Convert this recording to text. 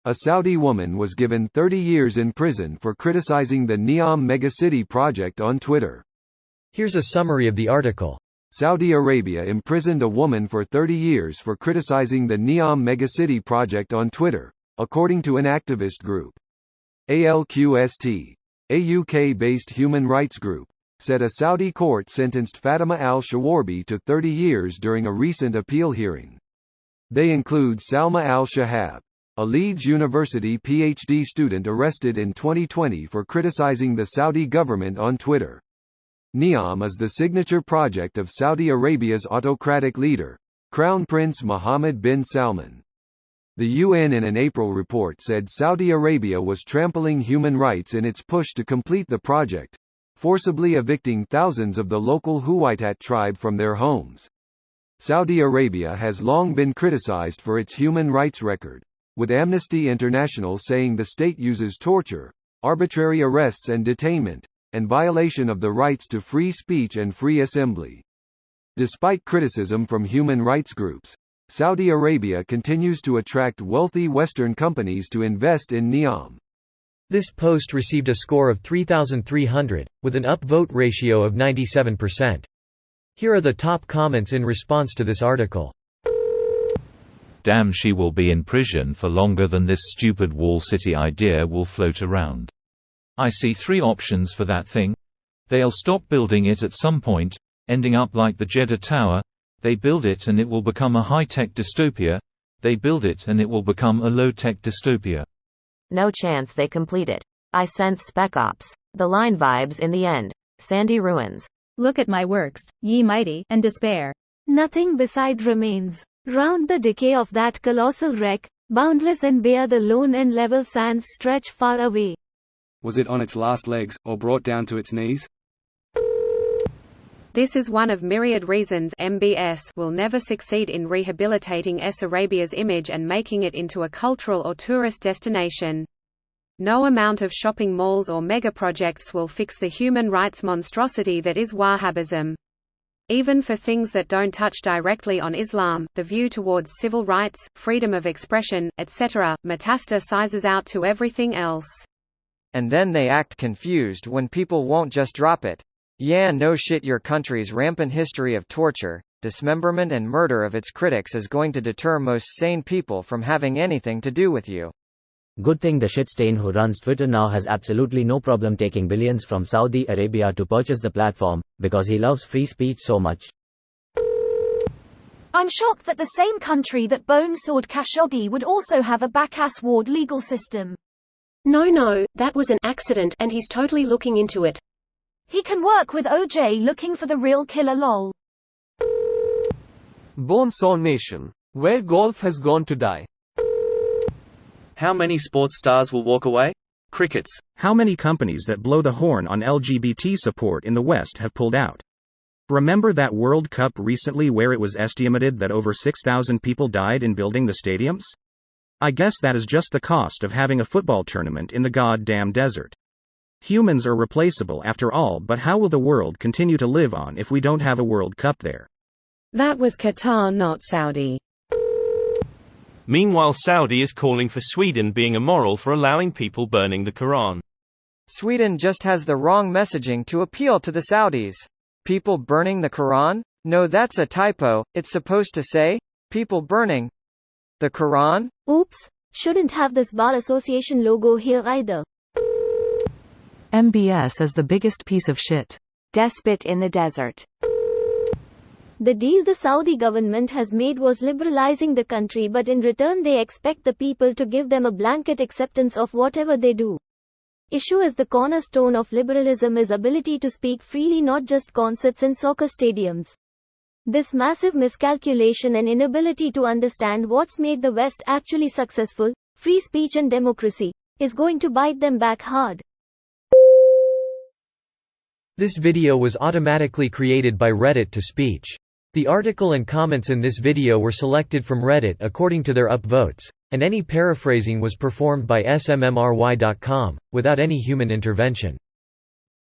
A Saudi woman was given 30 years in prison for criticizing the Neom megacity project on Twitter. Here's a summary of the article. Saudi Arabia imprisoned a woman for 30 years for criticizing the Neom megacity project on Twitter, according to an activist group. ALQST, a UK-based human rights group, said a Saudi court sentenced Fatima al-Shawarbi to 30 years during a recent appeal hearing. They include Salma al-Shahab, a Leeds University PhD student arrested in 2020 for criticizing the Saudi government on Twitter. Neom is the signature project of Saudi Arabia's autocratic leader, Crown Prince Mohammed bin Salman. The UN in an April report said Saudi Arabia was trampling human rights in its push to complete the project, forcibly evicting thousands of the local Huwaitat tribe from their homes. Saudi Arabia has long been criticized for its human rights record, with Amnesty International saying the state uses torture, arbitrary arrests and detainment, and violation of the rights to free speech and free assembly. Despite criticism from human rights groups, Saudi Arabia continues to attract wealthy Western companies to invest in Neom. This post received a score of 3,300, with an upvote ratio of 97%. Here are the top comments in response to this article. Damn, she will be in prison for longer than this stupid wall city idea will float around. I see 3 options for that thing. They'll stop building it at some point, ending up like the Jeddah Tower. They build it and it will become a high-tech dystopia. They build it and it will become a low-tech dystopia. No chance they complete it. I sense Spec Ops. The line vibes in the end. Sandy ruins. Look at my works, ye mighty, and despair. Nothing beside remains. Round the decay of that colossal wreck, boundless and bare the lone and level sands stretch far away. Was it on its last legs, or brought down to its knees? This is one of myriad reasons MBS will never succeed in rehabilitating Arabia's image and making it into a cultural or tourist destination. No amount of shopping malls or megaprojects will fix the human rights monstrosity that is Wahhabism. Even for things that don't touch directly on Islam, the view towards civil rights, freedom of expression, etc., metastasizes out to everything else. And then they act confused when people won't just drop it. Yeah, no shit, your country's rampant history of torture, dismemberment and murder of its critics is going to deter most sane people from having anything to do with you. Good thing the shitstain who runs Twitter now has absolutely no problem taking billions from Saudi Arabia to purchase the platform, because he loves free speech so much. I'm shocked that the same country that bonesawed Khashoggi would also have a backass ward legal system. No, that was an accident and he's totally looking into it. He can work with OJ looking for the real killer lol. Bonesaw Nation. Where golf has gone to die. How many sports stars will walk away? Crickets. How many companies that blow the horn on LGBT support in the West have pulled out? Remember that World Cup recently where it was estimated that over 6,000 people died in building the stadiums? I guess that is just the cost of having a football tournament in the goddamn desert. Humans are replaceable after all, but how will the world continue to live on if we don't have a World Cup there? That was Qatar, not Saudi. Meanwhile, Saudi is calling for Sweden being immoral for allowing people burning the Quran. Sweden just has the wrong messaging to appeal to the Saudis. People burning the Quran? No, that's a typo. It's supposed to say, people burning the Quran? Oops, shouldn't have this bar association logo here either. MBS is the biggest piece of shit. Despot in the desert. The deal the Saudi government has made was liberalizing the country, but in return they expect the people to give them a blanket acceptance of whatever they do. Issue is the cornerstone of liberalism is ability to speak freely, not just concerts and soccer stadiums. This massive miscalculation and inability to understand what's made the West actually successful, free speech and democracy, is going to bite them back hard. This video was automatically created by Reddit to speech. The article and comments in this video were selected from Reddit according to their upvotes, and any paraphrasing was performed by smmry.com, without any human intervention.